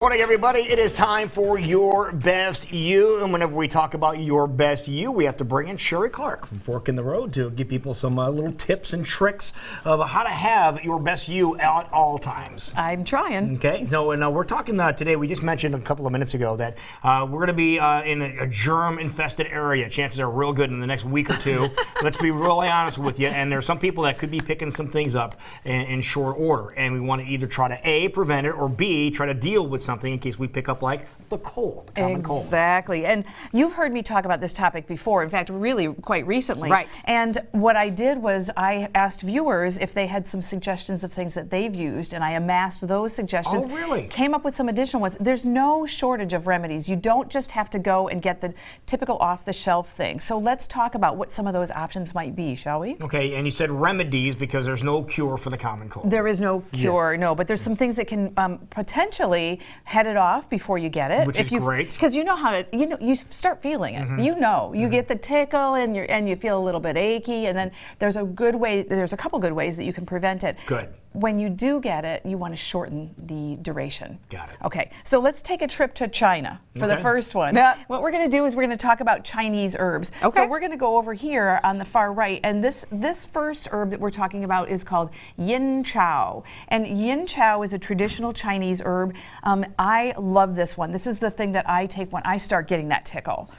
Morning, everybody. It is time for Your Best You. And whenever we talk about Your Best You, we have to bring in Sherry Clark from Fork in the Road to give people some little tips and tricks of how to have your best you at all times. I'm trying. Okay. So we're talking today, we just mentioned a couple of minutes ago that we're going to be in a germ-infested area. Chances are real good in the next week or two. Let's be really honest with you. And there's some people that could be picking some things up in short order. And we want to either try to A, prevent it, or B, try to deal with something in case we pick up like the cold, common cold. Exactly. And you've heard me talk about this topic before, in fact, really quite recently. Right. And what I did was I asked viewers if they had some suggestions of things that they've used, and I amassed those suggestions. Oh, really? Came up with some additional ones. There's no shortage of remedies. You don't just have to go and get the typical off-the-shelf thing. So let's talk about what some of those options might be, shall we? Okay, and you said remedies because there's no cure for the common cold. There is no cure, no, but there's some things that can potentially head it off before you get it. Which is great. Because you know how to, you start feeling it. You get the tickle and you feel a little bit achy, and then there's a couple good ways that you can prevent it. Good. When you do get it, you want to shorten the duration. Got it. Okay, so let's take a trip to China for the first one. Yeah. What we're going to do is we're going to talk about Chinese herbs. Okay. So we're going to go over here on the far right, and this first herb that we're talking about is called yin chow. And yin chow is a traditional Chinese herb. I love this one. This is the thing that I take when I start getting that tickle.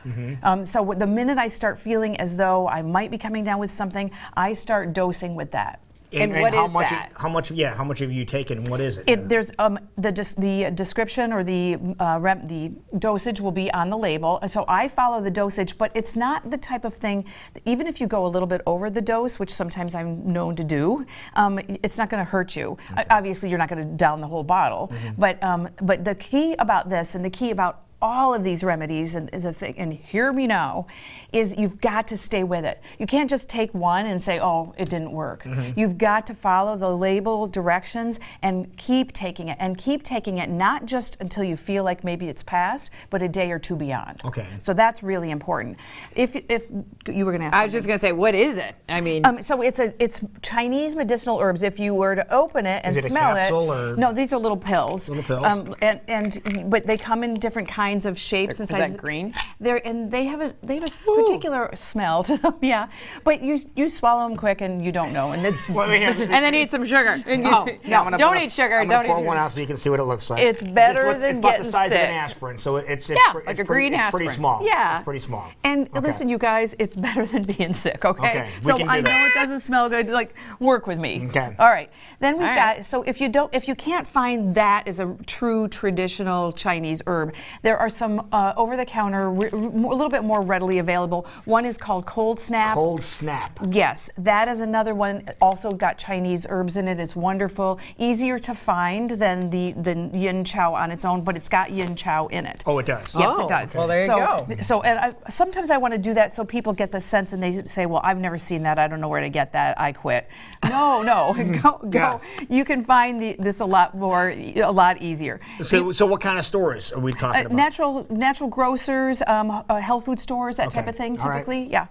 So the minute I start feeling as though I might be coming down with something, I start dosing with that. And what how is much that? How much have you taken, and what is it? There's the description or the dosage will be on the label. And so I follow the dosage, but it's not the type of thing, even if you go a little bit over the dose, which sometimes I'm known to do, it's not going to hurt you. Okay. Obviously, you're not going to down the whole bottle. But the key about this, and the key about all of these remedies, and hear me now, is you've got to stay with it. You can't just take one and say, oh, it didn't work. You've got to follow the label directions and keep taking it, not just until you feel like maybe it's passed, but a day or two beyond. Okay. So that's really important. If you were going to ask I was just going to say, what is it? I mean, so it's Chinese medicinal herbs. If you were to open it and smell it, no, these are little pills. Little pills. But they come in different kinds of shapes and sizes. Is that green? They have a particular smell to them. Yeah, but you swallow them quick and you don't know, and it's and then eat some sugar. No, don't eat sugar. I'm Don't pour eat one sugar. out so you can see what it looks like. It's better than it's about getting the size sick. of an aspirin, so it's like a green it's aspirin. pretty small. Yeah, it's pretty small. And listen, you guys, it's better than being sick. Okay. We So can do I know that. it doesn't smell good. Like, work with me. Okay. All right. Then we've All got. right. So if you can't find that as a true traditional Chinese herb, there are some over-the-counter, a little bit more readily available. One is called Cold Snap. Cold Snap. Yes, that is another one. Also got Chinese herbs in it. It's wonderful. Easier to find than the yin chow on its own, but it's got yin chow in it. Oh, it does. Yes, Oh, it does. well, there you go. So, and sometimes I want to do that so people get the sense, and they say, "Well, I've never seen that. I don't know where to get that. I quit." No, go. Yeah. You can find this a lot easier. So what kind of stores are we talking about? Natural grocers, health food stores, that type of thing. All right. Typically, yeah.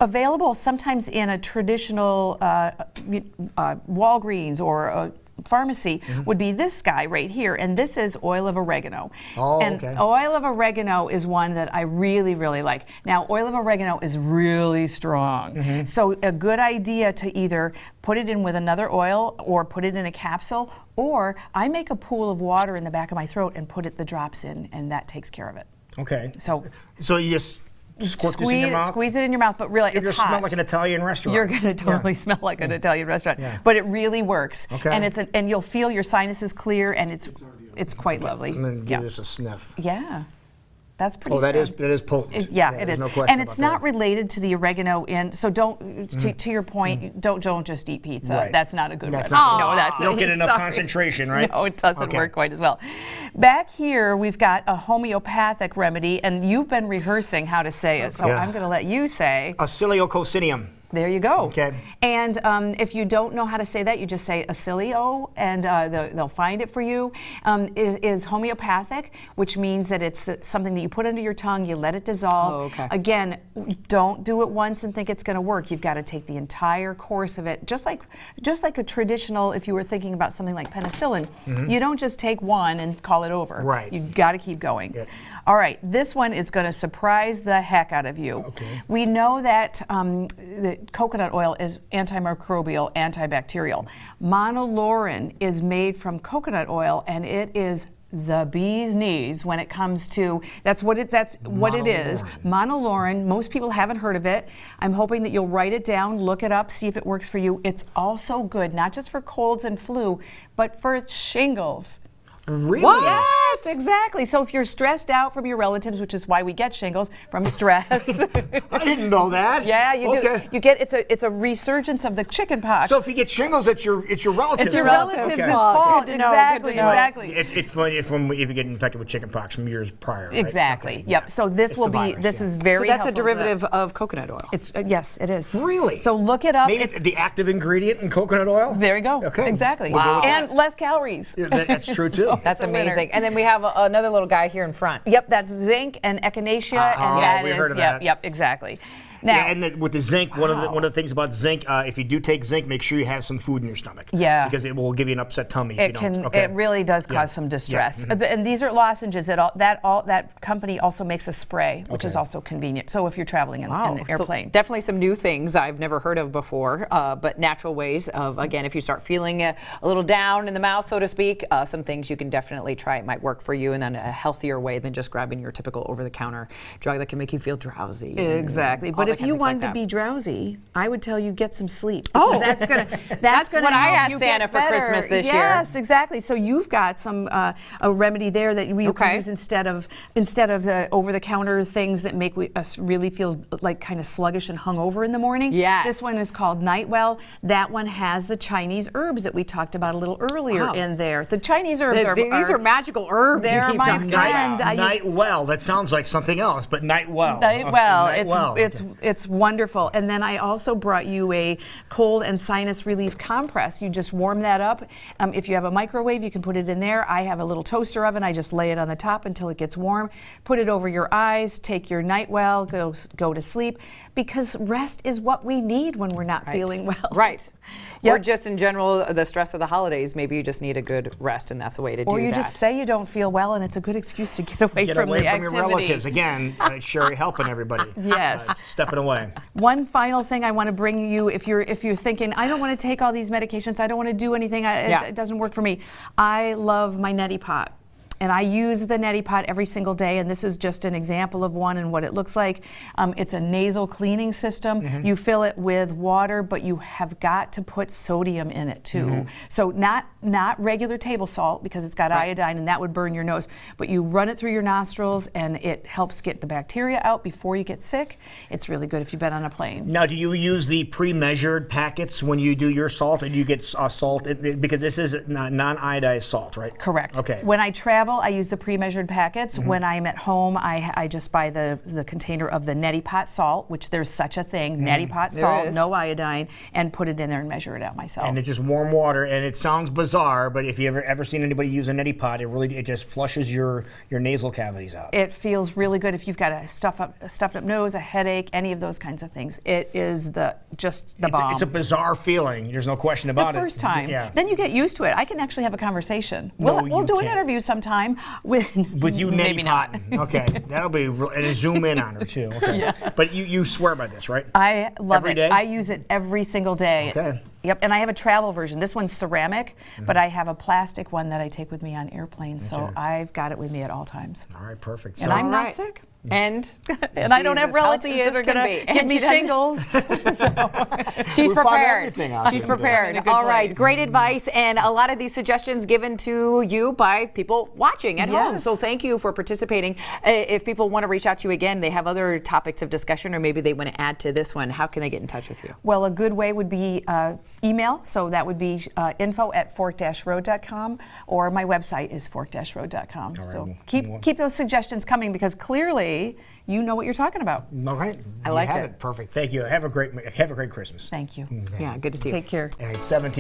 Available sometimes in a traditional Walgreens or a pharmacy would be this guy right here, and this is oil of oregano. Oh, and okay. Oil of oregano is one that I really, really like. Now, oil of oregano is really strong, so a good idea to either put it in with another oil or put it in a capsule, or I make a pool of water in the back of my throat and put the drops in, and that takes care of it. Okay. So you just squirt this in your mouth? Squeeze it in your mouth, but really, You're it's gonna hot. smell like an Italian restaurant. You're going to totally smell like an Italian restaurant, but it really works. Okay. And and you'll feel your sinuses clear, and it's quite lovely. I'm gonna give this a sniff. Yeah. That's pretty Oh, that strong. is potent. It there's is. No question And it's about not that. related to the oregano so don't, to your point, don't just eat pizza. Right. That's not a good That's remedy. not good. No, that's You don't get enough Sorry. concentration, right? No, it doesn't Okay. work quite as well. Back here, we've got a homeopathic remedy, and you've been rehearsing how to say it, so Yeah. I'm going to let you say. Aciliococinium. There you go. Okay. And if you don't know how to say that, you just say Acilio, and they'll find it for you. It is homeopathic, which means that it's something that you put under your tongue, you let it dissolve. Oh, okay. Again, don't do it once and think it's going to work. You've got to take the entire course of it, just like a traditional. If you were thinking about something like penicillin, you don't just take one and call it over. Right. You've got to keep going. Yep. All right, this one is going to surprise the heck out of you. Okay. We know that coconut oil is antimicrobial, antibacterial. Monolaurin is made from coconut oil, and it is the bee's knees when it comes to what it is. Monolaurin. Most people haven't heard of it. I'm hoping that you'll write it down, look it up, see if it works for you. It's also good not just for colds and flu, but for shingles. Really? Yes, exactly. So if you're stressed out from your relatives, which is why we get shingles from stress. I didn't know that. Yeah, you Okay. do. You get it's a resurgence of the chicken pox. So if you get shingles, it's your relatives. it's your fault. relatives' Okay. fault. Good to know, Exactly, good to know. exactly. It's funny if you get infected with chicken pox from years prior. Right? Exactly. Okay. Yep. So this It's will the be. virus, This yeah. is So very. that's a helpful for that. derivative of coconut oil. It's yes, it is. Really? So look it up. Maybe It's the active ingredient in coconut oil. there you go. Okay. Exactly. We'll go with And less calories. Yeah, that's true too. That's It's a winner. amazing. And then we have another little guy here in front. Yep. That's zinc and echinacea, and that we is. heard of Yep. that. Yep. Exactly. Now. Yeah, and with the zinc, one of the things about zinc, if you do take zinc, make sure you have some food in your stomach. Yeah. Because it will give you an upset tummy. It if you don't. can. Okay. It really does Yeah. cause some distress. Yeah. And these are lozenges. That company also makes a spray, which is Okay. also convenient. So if you're traveling in an So airplane. definitely some new things I've never heard of before, but natural ways of, again, if you start feeling a little down in the mouth, so to speak, some things you can definitely try. It might work for you in a healthier way than just grabbing your typical over-the-counter drug that can make you feel drowsy. and Exactly. all But that if kind you of things like wanted to that. be drowsy, I would tell you get some sleep. Oh. Because that's gonna what I help asked you Santa get for better. Christmas this year. Yes, exactly. So you've got some a remedy there that you Okay. can use instead of the over-the-counter things that make us really feel like kind of sluggish and hungover in the morning. Yes. This one is called Nightwell. That one has the Chinese herbs that we talked about a little earlier Wow. in there. The Chinese herbs These are magical herbs. they're you keep my talking friend. about. Night well. That sounds like something else, but night well. Nightwell. Okay, Nightwell. It's wonderful. And then I also brought you a cold and sinus relief compress. You just warm that up. If you have a microwave, you can put it in there. I have a little toaster oven. I just lay it on the top until it gets warm. Put it over your eyes. Take your Nightwell. Go to sleep. Because rest is what we need when we're not feeling well. Right. Yep. Or just in general, the stress of the holidays, maybe you just need a good rest, and that's a way to do that. Or you just say you don't feel well, and it's a good excuse to get away Get from away the from your activity. relatives. Again, Sherry helping everybody. Yes. Stepping away. One final thing I want to bring you, if you're thinking, I don't want to take all these medications, I don't want to do anything, it doesn't work for me. I love my neti pot. And I use the neti pot every single day, and this is just an example of one and what it looks like. It's a nasal cleaning system. You fill it with water, but you have got to put sodium in it too. So not regular table salt, because it's got iodine and that would burn your nose, but you run it through your nostrils and it helps get the bacteria out before you get sick. It's really good if you've been on a plane. Now, do you use the pre-measured packets when you do your salt, or do you get salt? Because this is non-iodized salt, right? Correct. Okay. When I travel, I use the pre-measured packets. When I'm at home, I just buy the container of the neti pot salt, which there's such a thing, neti pot There salt, is. no iodine, and put it in there and measure it out myself. And it's just warm water, and it sounds bizarre, but if you ever seen anybody use a neti pot, it just flushes your nasal cavities out. It feels really good if you've got a stuffed up nose, a headache, any of those kinds of things. It is just the bomb. It's a bizarre feeling. There's no question about the it. first time. Yeah. Then you get used to it. I can actually have a conversation. No, We'll you do an can't. interview sometime with With you maybe neti not. potting. Okay, that'll be and zoom in on her too. Okay. But you swear by this, right? I love Every it. day? I use it every single day. Okay. Yep, and I have a travel version. This one's ceramic, but I have a plastic one that I take with me on airplanes, so I've got it with me at all times. All right, perfect. And So- I'm All not right. sick. And And I don't she's have as relatives healthy that are as can going be. to give And me she doesn't- shingles. She's We found prepared. everything out She's here. prepared. In a good All right, place. great advice, and a lot of these suggestions given to you by people watching at home. Yes. So thank you for participating. If people want to reach out to you again, they have other topics of discussion, or maybe they want to add to this one. How can they get in touch with you? Well, a good way would be email, so that would be info@fork-road.com, or my website is fork-road.com. So well, keep those suggestions coming, because clearly hopefully you know what you're talking about. All right. I like You have it. Perfect. Thank you. Have a great Christmas. Thank you. Yeah, good to see you. Take care. All right, 17.